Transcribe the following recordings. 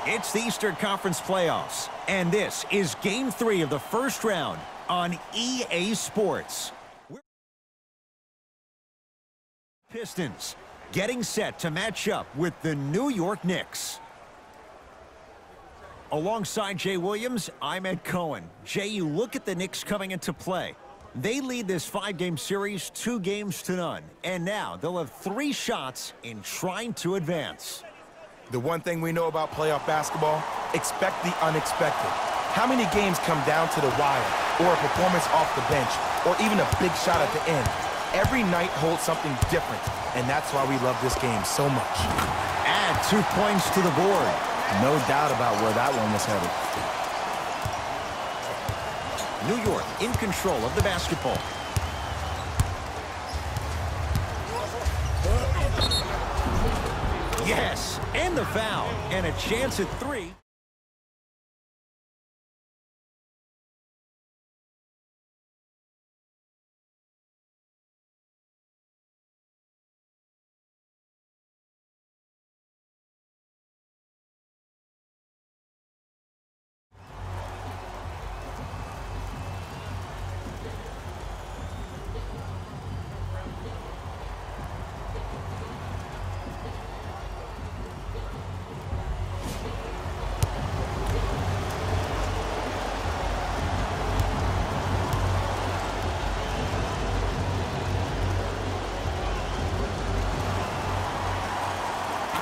It's the Eastern Conference playoffs, and this is Game 3 of the first round on EA Sports. Pistons getting set to match up with the New York Knicks. Alongside Jay Williams, I'm Ed Cohen. Jay, you look at the Knicks coming into play. They lead this 5-game series 2-0, and now they'll have 3 shots in trying to advance. The one thing we know about playoff basketball, expect the unexpected. How many games come down to the wire, or a performance off the bench, or even a big shot at the end? Every night holds something different, and that's why we love this game so much. Add 2 points to the board. No doubt about where that one was headed. New York in control of the basketball. Yes, and the foul, and a chance at 3.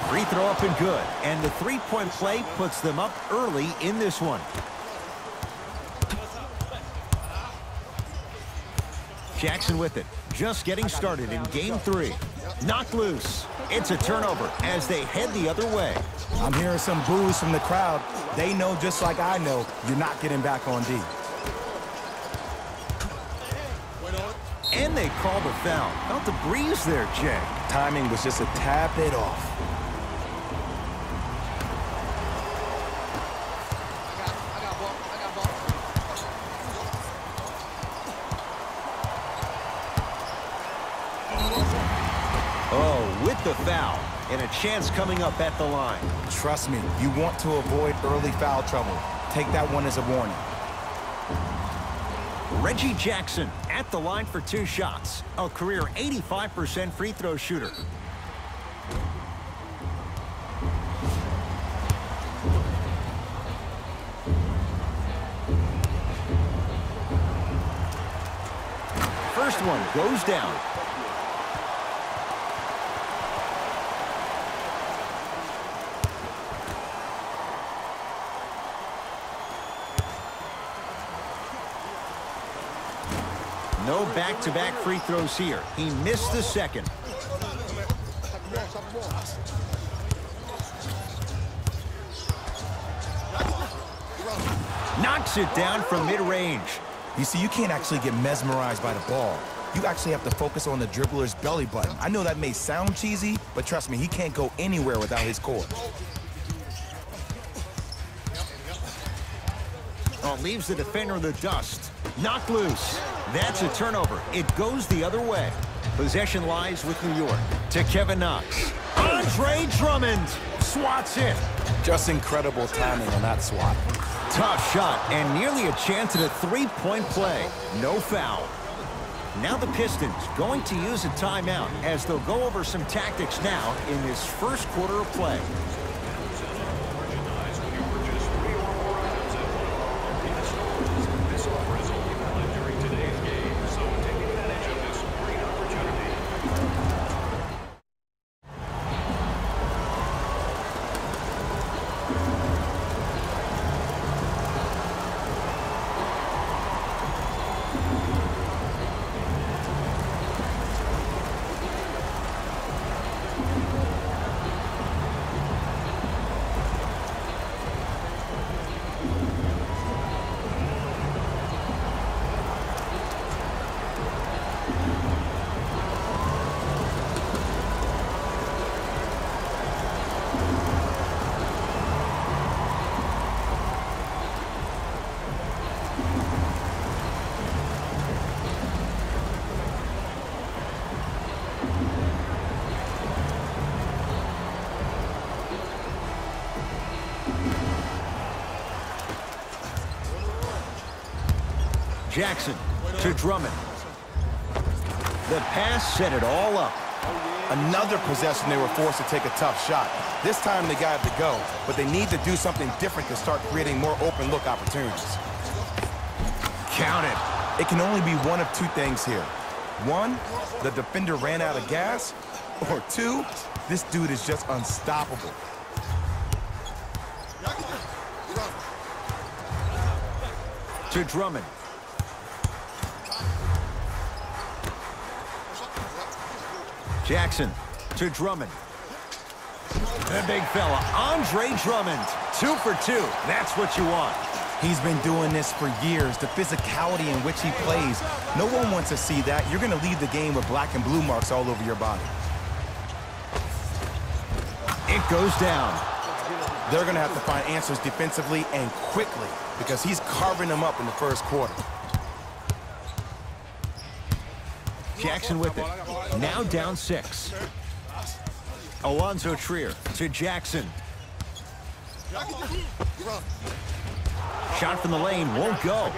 Free throw up and good, and the 3-point play puts them up early in this one. Jackson with it, just getting started in Game 3. Knocked loose. It's a turnover as they head the other way. I'm hearing some boos from the crowd. They know, just like I know, you're not getting back on D. And they call the foul. Felt the breeze there, Jay. Timing was just a tad bit off. Oh, with the foul, and a chance coming up at the line. Trust me, you want to avoid early foul trouble. Take that one as a warning. Reggie Jackson at the line for 2 shots. A career 85% free throw shooter. First one goes down. No back-to-back free throws here. He missed the second. Knocks it down from mid-range. You see, you can't actually get mesmerized by the ball. You actually have to focus on the dribbler's belly button. I know that may sound cheesy, but trust me, he can't go anywhere without his core. Oh, leaves the defender in the dust. Knocked loose. That's a turnover. It goes the other way. Possession lies with New York. To Kevin Knox. Andre Drummond swats it. Just incredible timing on that swat. Tough shot and nearly a chance at a 3-point play. No foul. Now the Pistons going to use a timeout as they'll go over some tactics now in this first quarter of play. Jackson to Drummond. The pass set it all up. Another possession they were forced to take a tough shot. This time they got it to go, but they need to do something different to start creating more open look opportunities. Count it. It can only be one of two things here. One, the defender ran out of gas, or two, this dude is just unstoppable. To Drummond. Jackson to Drummond. The big fella, Andre Drummond. 2 for 2. That's what you want. He's been doing this for years. The physicality in which he plays. No one wants to see that. You're going to leave the game with black and blue marks all over your body. It goes down. They're going to have to find answers defensively and quickly because he's carving them up in the first quarter. Jackson with it. Now down 6. Alonzo Trier to Jackson. Shot from the lane won't go.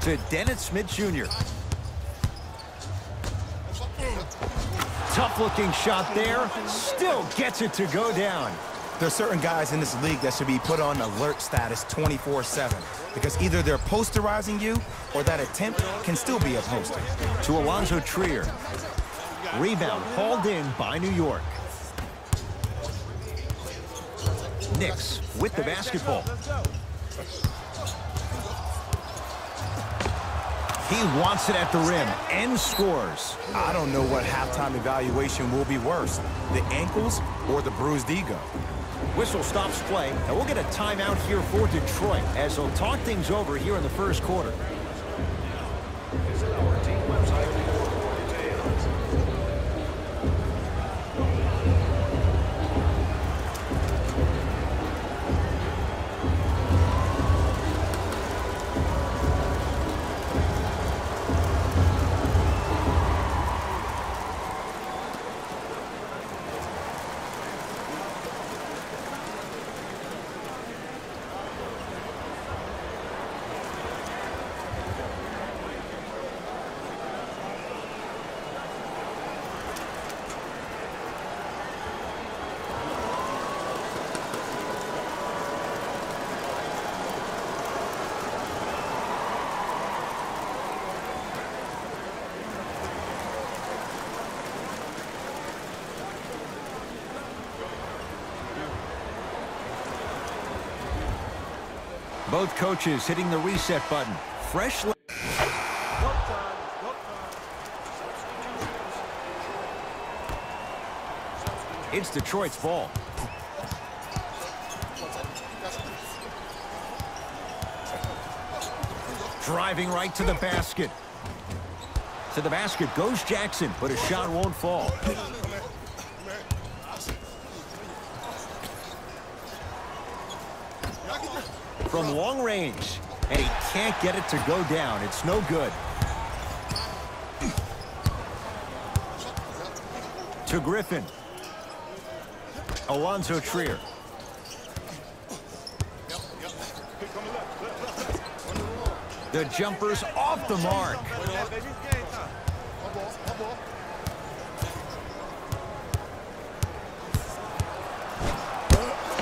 To Dennis Smith Jr. Tough-looking shot there. Still gets it to go down. There's certain guys in this league that should be put on alert status 24/7 because either they're posterizing you or that attempt can still be a poster. To Alonzo Trier. Rebound hauled in by New York. Knicks with the basketball. He wants it at the rim and scores. I don't know what halftime evaluation will be worse, the ankles or the bruised ego. Whistle stops play, and we'll get a timeout here for Detroit as they'll talk things over here in the first quarter. Both coaches hitting the reset button. Fresh. It's Detroit's ball. Driving right to the basket. To the basket goes Jackson, but his shot won't fall. From long range, and he can't get it to go down. It's no good. To Griffin. Alonzo Trier. The jumper's off the mark.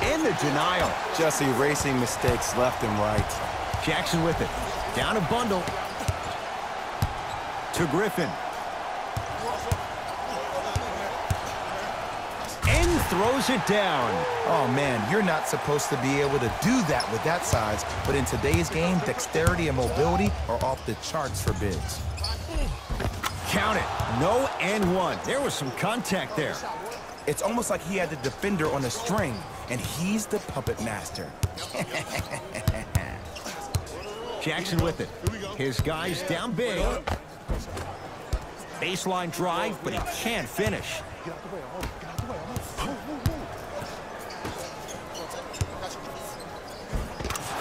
And the denial. Just erasing mistakes left and right. Jackson with it. Down a bundle. To Griffin. And throws it down. Oh, man, you're not supposed to be able to do that with that size, but in today's game, dexterity and mobility are off the charts for bigs. Count it. No and one. There was some contact there. It's almost like he had the defender on a string, and he's the puppet master. Jackson with it. His guy's down big. Baseline drive, but he can't finish.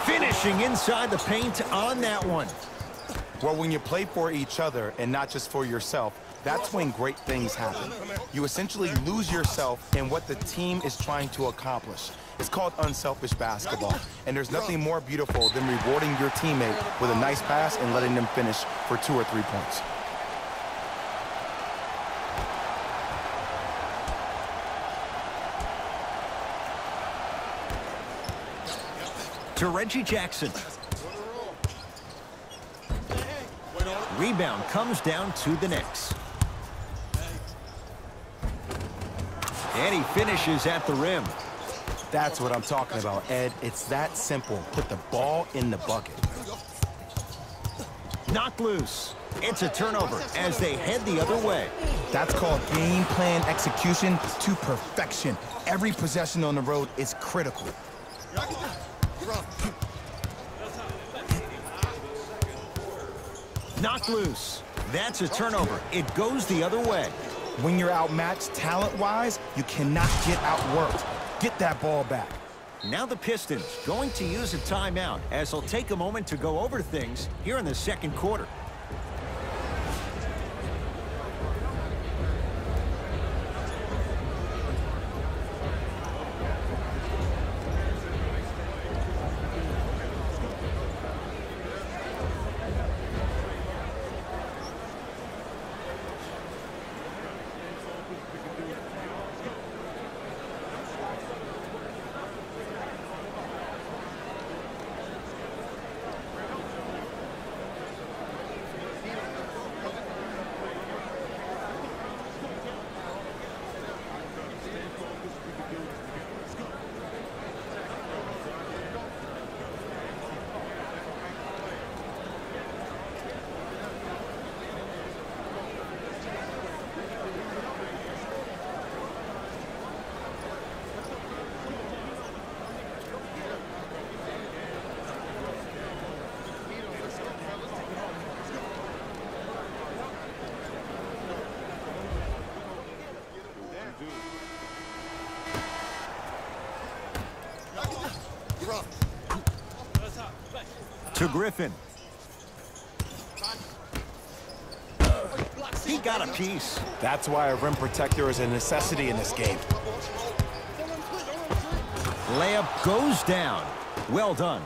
Finishing inside the paint on that one. Well, when you play for each other and not just for yourself, That's when great things happen. You essentially lose yourself in what the team is trying to accomplish. It's called unselfish basketball, and there's nothing more beautiful than rewarding your teammate with a nice pass and letting them finish for 2 or 3 points. To Reggie Jackson. Rebound comes down to the Knicks. And he finishes at the rim. That's what I'm talking about, Ed. It's that simple. Put the ball in the bucket. Knocked loose. It's a turnover as they head the other way. That's called game plan execution to perfection. Every possession on the road is critical. Knocked loose. That's a turnover. It goes the other way. When you're outmatched talent-wise, you cannot get outworked. Get that ball back. Now the Pistons going to use a timeout as they'll take a moment to go over things here in the second quarter. To Griffin. He got a piece. That's why a rim protector is a necessity in this game. Layup goes down. Well done.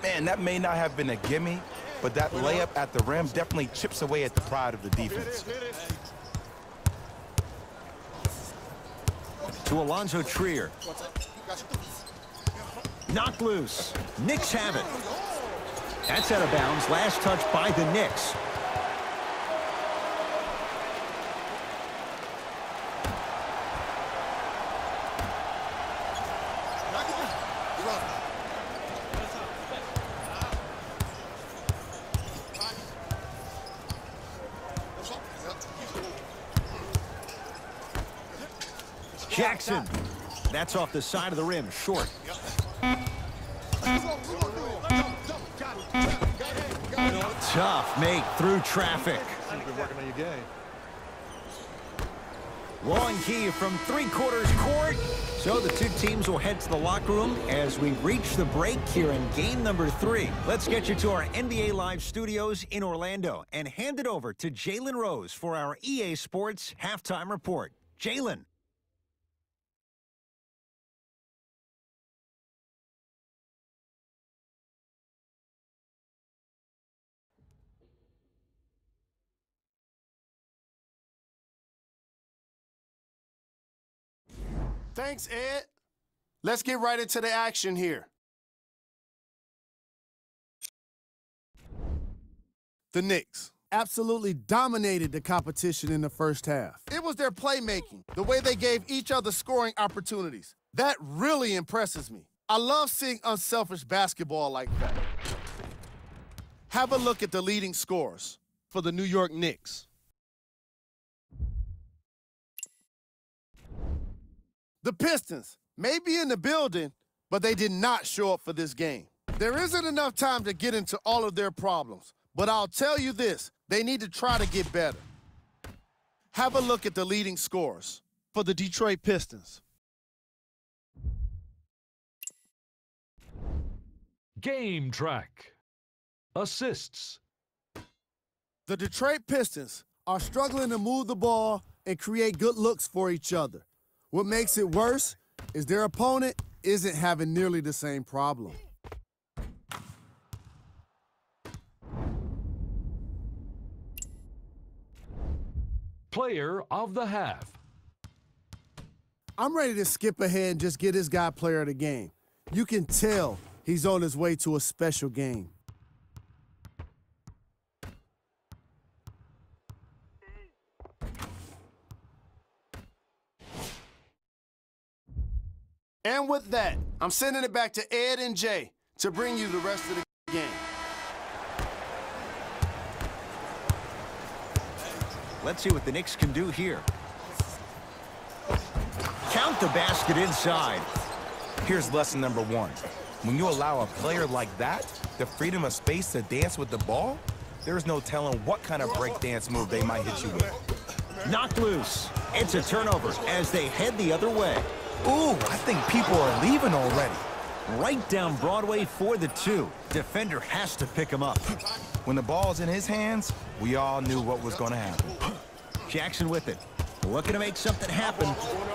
Man, that may not have been a gimme, but that layup at the rim definitely chips away at the pride of the defense. To Alonzo Trier. Knocked loose. Knicks have it. That's out of bounds. Last touch by the Knicks. Jackson. That's off the side of the rim. Short. Tough make through traffic. You've been working on your game. Long key from three-quarters court. So the two teams will head to the locker room as we reach the break here in game number 3. Let's get you to our NBA Live studios in Orlando and hand it over to Jalen Rose for our EA Sports halftime report. Jalen. Thanks, Ed. Let's get right into the action here. The Knicks absolutely dominated the competition in the first half. It was their playmaking, the way they gave each other scoring opportunities. That really impresses me. I love seeing unselfish basketball like that. Have a look at the leading scorers for the New York Knicks. The Pistons may be in the building, but they did not show up for this game. There isn't enough time to get into all of their problems, but I'll tell you this, they need to try to get better. Have a look at the leading scorers for the Detroit Pistons. Game track. Assists. The Detroit Pistons are struggling to move the ball and create good looks for each other. What makes it worse is their opponent isn't having nearly the same problem. Player of the half. I'm ready to skip ahead and just get this guy player of the game. You can tell he's on his way to a special game. And with that, I'm sending it back to Ed and Jay to bring you the rest of the game. Let's see what the Knicks can do here. Count the basket inside. Here's lesson number one. When you allow a player like that the freedom of space to dance with the ball, there's no telling what kind of breakdance move they might hit you with. Knocked loose. It's a turnover as they head the other way. Ooh, I think people are leaving already. Right down Broadway for the two. Defender has to pick him up. When the ball's in his hands, we all knew what was going to happen. Jackson with it. Looking to make something happen.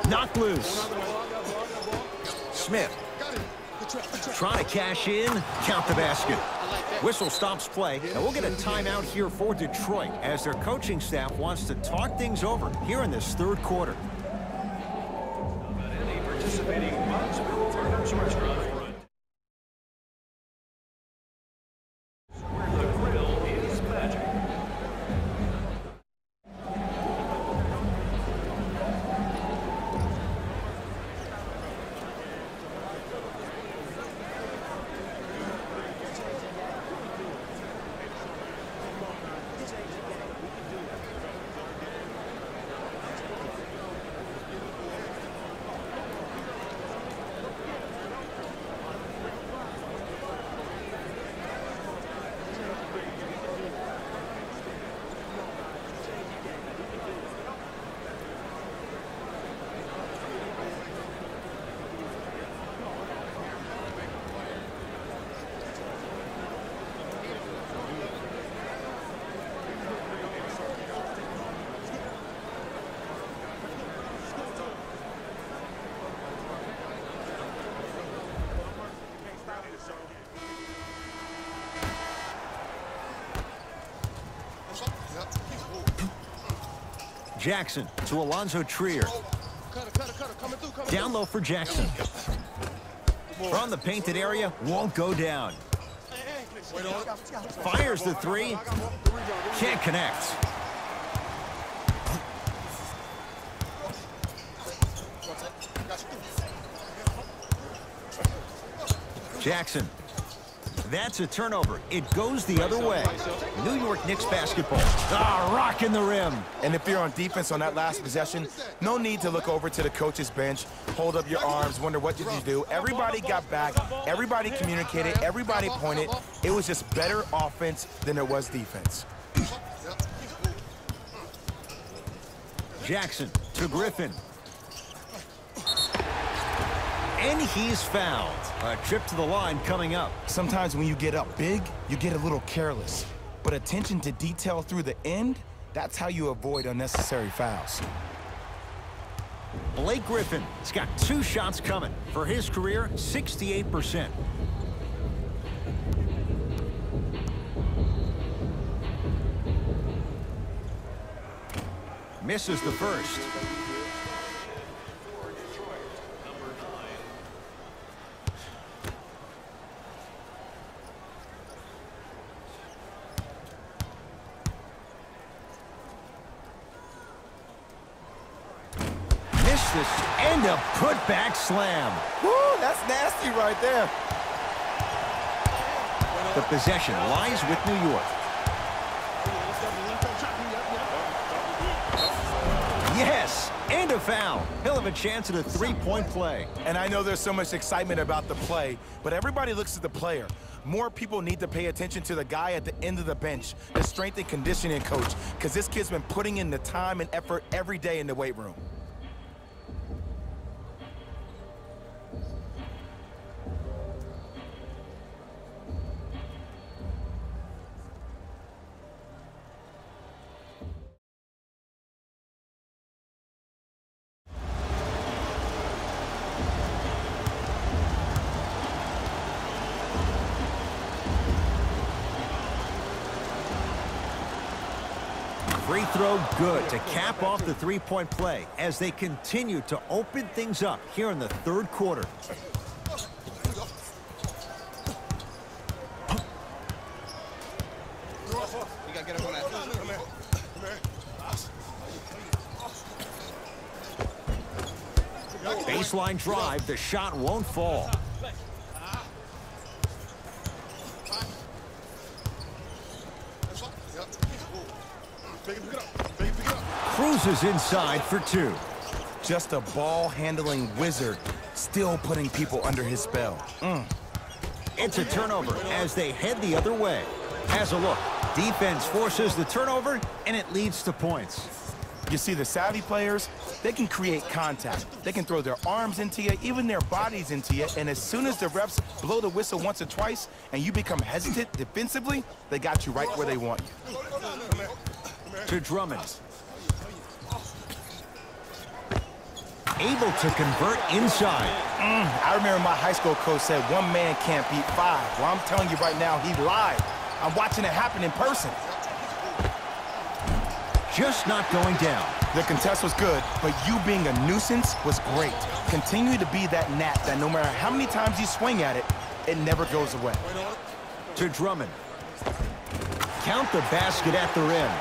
Knocked loose. Smith. Trying to cash in. Count the basket. Whistle stops play, and we'll get a timeout here for Detroit as their coaching staff wants to talk things over here in this third quarter. Any participating Bucks Farmers Restaurant where the grill is magic. Jackson to Alonzo Trier. Down low for Jackson. From the painted area, won't go down. Fires the three. Can't connect. Jackson. That's a turnover. It goes the other way. New York Knicks basketball. Ah, rocking the rim. And if you're on defense on that last possession, no need to look over to the coach's bench, hold up your arms, wonder what did you do. Everybody got back. Everybody communicated. Everybody pointed. It was just better offense than it was defense. Jackson to Griffin. And he's fouled. A trip to the line coming up. Sometimes when you get up big, you get a little careless. But attention to detail through the end, that's how you avoid unnecessary fouls. Blake Griffin has got 2 shots coming. For his career, 68%. Misses the first. This and a putback slam. Woo, that's nasty right there. The possession lies with New York. Yes, and a foul. He'll have a chance at a 3-point play. And I know there's so much excitement about the play, but everybody looks at the player. More people need to pay attention to the guy at the end of the bench, the strength and conditioning coach, because this kid's been putting in the time and effort every day in the weight room. Free throw good to cap off the three-point play as they continue to open things up here in the third quarter. You gotta get up on that. Baseline drive, the shot won't fall. Cruises inside for two. Just a ball-handling wizard, still putting people under his spell. It's a turnover as they head the other way. Has a look. Defense forces the turnover, and it leads to points. You see, the savvy players, they can create contact. They can throw their arms into you, even their bodies into you, and as soon as the refs blow the whistle once or twice and you become hesitant defensively, they got you right where they want you. To Drummond. Able to convert inside. I remember my high school coach said one man can't beat five. Well, I'm telling you right now, he lied. I'm watching it happen in person. Just not going down. The contest was good, but you being a nuisance was great. Continue to be that gnat that no matter how many times you swing at it, it never goes away. To Drummond. Count the basket at the rim.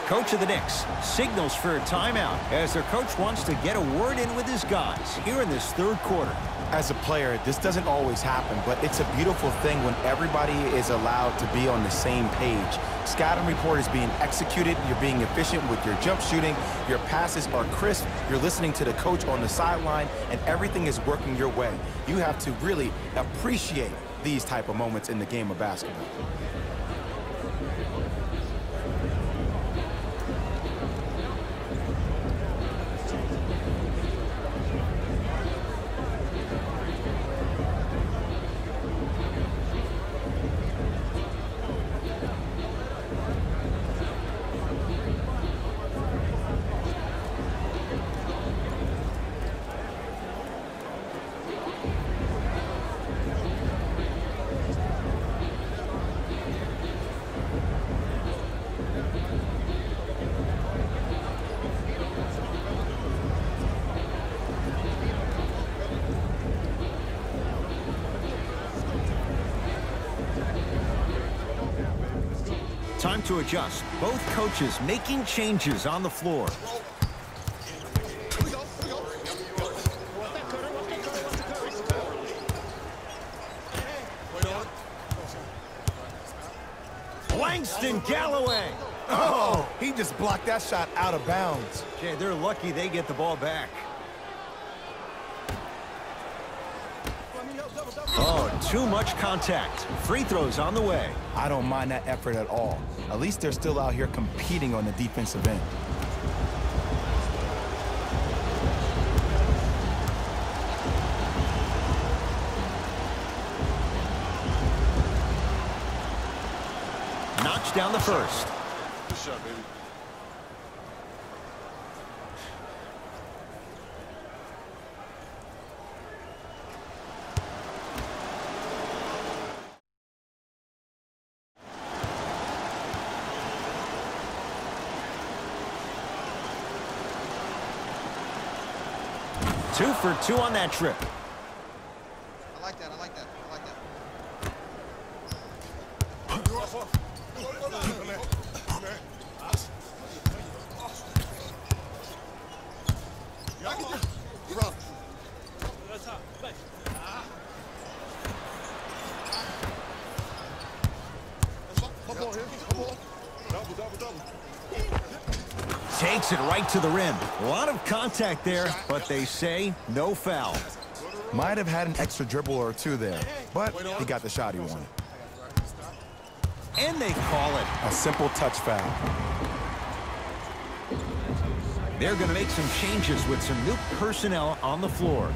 Coach of the Knicks signals for a timeout as their coach wants to get a word in with his guys here in this third quarter. As a player, this doesn't always happen, but it's a beautiful thing when everybody is allowed to be on the same page. Scouting report is being executed, you're being efficient with your jump shooting, your passes are crisp, you're listening to the coach on the sideline, and everything is working your way. You have to really appreciate these type of moments in the game of basketball. Time to adjust. Both coaches making changes on the floor. Langston Galloway. Oh, he just blocked that shot out of bounds. Okay, they're lucky they get the ball back. Oh, too much contact. Free throws on the way. I don't mind that effort at all. At least they're still out here competing on the defensive end. Knocks down the first. Good shot, baby. Two for two on that trip. I like that. I like that. I like that. Takes it right to the rim. A lot of contact there, but they say no foul. Might have had an extra dribble or two there, but he got the shot he wanted. And they call it. A simple touch foul. They're going to make some changes with some new personnel on the floor.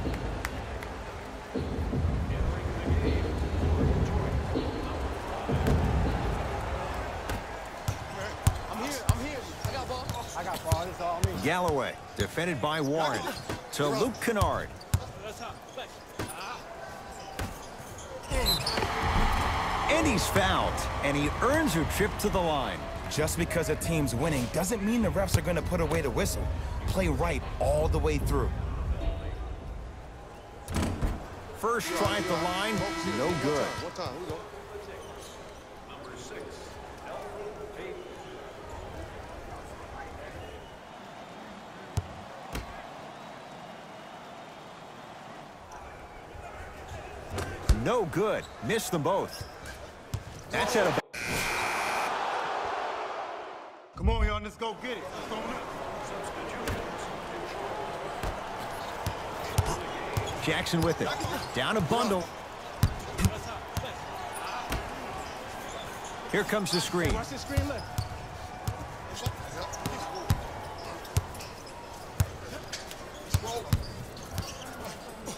Galloway, defended by Warren. To Luke Kennard. And he's fouled, and he earns a trip to the line. Just because a team's winning doesn't mean the refs are going to put away the whistle. Play right all the way through. First try at the line, no good. One time. We go. Number 6, No good. Missed them both. That's at a... Come on, y'all, let's go get it. Let's go now. Jackson with it. Down a bundle. Here comes the screen. Watch this screen left.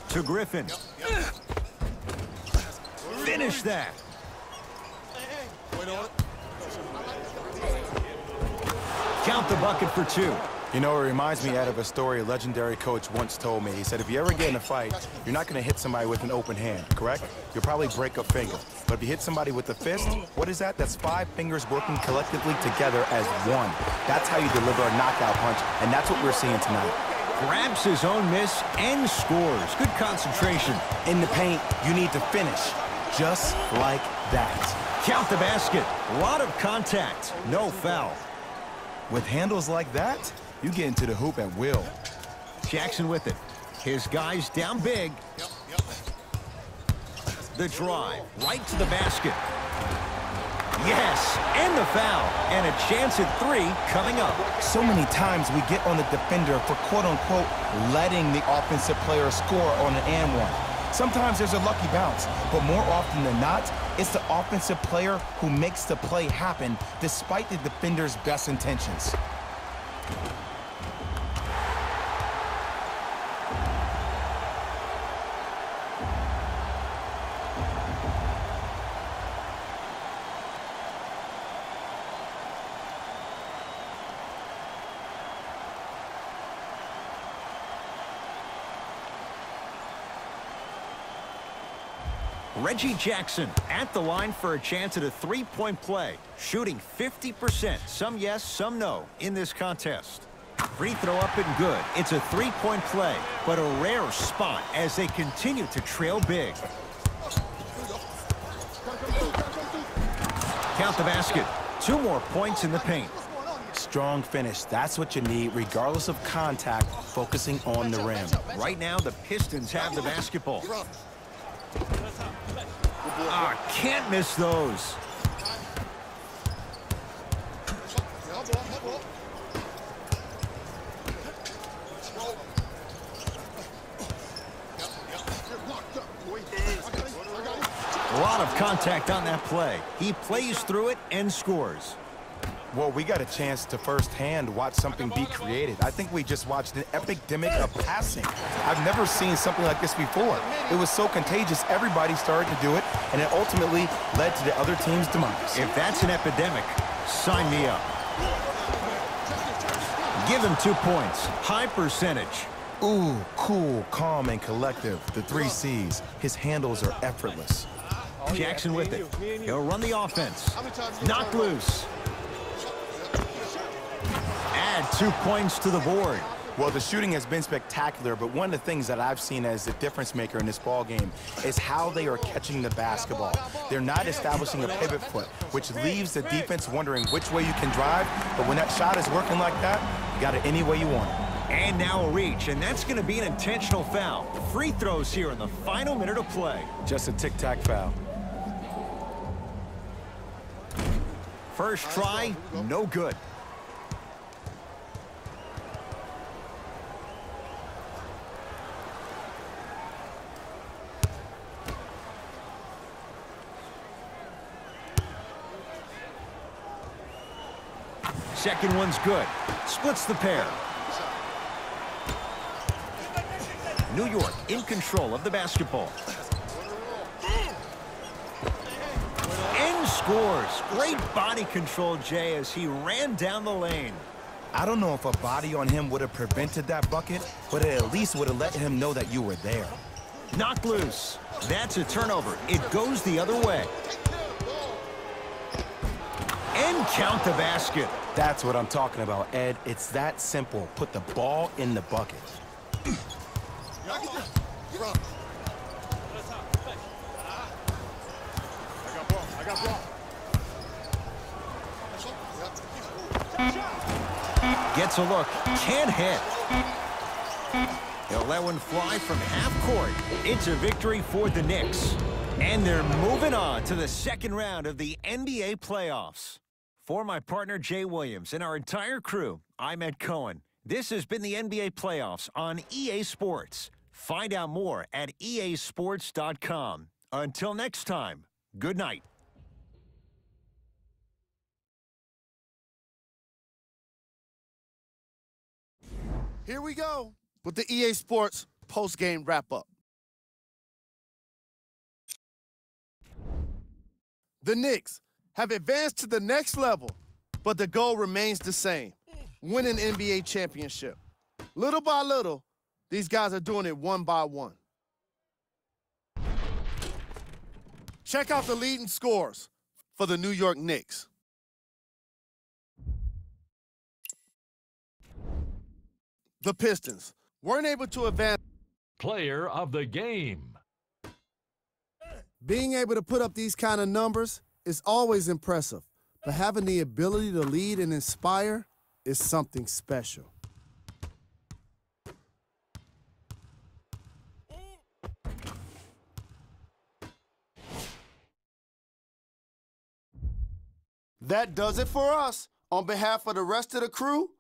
To Griffin. Finish that. Count the bucket for 2. You know, it reminds me, Ed, of a story a legendary coach once told me. He said, if you ever get in a fight, you're not going to hit somebody with an open hand, correct? You'll probably break a finger. But if you hit somebody with a fist, what is that? That's 5 fingers working collectively together as one. That's how you deliver a knockout punch, and that's what we're seeing tonight. Grabs his own miss and scores. Good concentration. In the paint, you need to finish, just like that. Count the basket. A lot of contact. No foul. With handles like that, you get into the hoop at will. Jackson with it. His guys down big. The drive right to the basket. Yes, and the foul. And a chance at 3 coming up. So many times we get on the defender for quote-unquote letting the offensive player score on an and one. Sometimes there's a lucky bounce, but more often than not, it's the offensive player who makes the play happen despite the defender's best intentions. Reggie Jackson at the line for a chance at a 3-point play. Shooting 50%. Some yes, some no in this contest. Free throw up and good. It's a 3-point play, but a rare spot as they continue to trail big. Count the basket. 2 more points in the paint. Strong finish. That's what you need, regardless of contact, focusing on the rim. Right now, the Pistons have the basketball. Can't miss those. A lot of contact on that play. He plays through it and scores. Well, we got a chance to firsthand watch something be created. I think we just watched an epidemic of passing. I've never seen something like this before. It was so contagious, everybody started to do it, and it ultimately led to the other team's demise. If that's an epidemic, sign me up. Give him 2 points. High percentage. Ooh, cool, calm, and collective. The 3 C's. His handles are effortless. Jackson with it. He'll run the offense. Knocked loose. Add 2 points to the board. Well, the shooting has been spectacular, but one of the things that I've seen as the difference maker in this ball game is how they are catching the basketball. They're not establishing a pivot foot, which leaves the defense wondering which way you can drive, but when that shot is working like that, you got it any way you want it. And now a reach, and that's going to be an intentional foul. Free throws here in the final minute of play. Just a tic-tac foul. First try, no good. Second one's good. Splits the pair. New York in control of the basketball. And scores. Great body control, Jay, as he ran down the lane. I don't know if a body on him would have prevented that bucket, but it at least would have let him know that you were there. Knocked loose. That's a turnover. It goes the other way. and count the basket. That's what I'm talking about, Ed. It's that simple. Put the ball in the bucket. Gets a look, can't hit. He'll let one fly from half court. It's a victory for the Knicks. And they're moving on to the second round of the NBA playoffs. For my partner, Jay Williams, and our entire crew, I'm Ed Cohen. This has been the NBA playoffs on EA Sports. Find out more at easports.com. Until next time, good night. Here we go with the EA Sports post-game wrap-up. The Knicks have advanced to the next level, but the goal remains the same: win an NBA championship. Little by little, these guys are doing it one by one. Check out the leading scores for the New York Knicks. The Pistons weren't able to advance. Player of the game. Being able to put up these kind of numbers is always impressive, but having the ability to lead and inspire is something special. That does it for us. On behalf of the rest of the crew,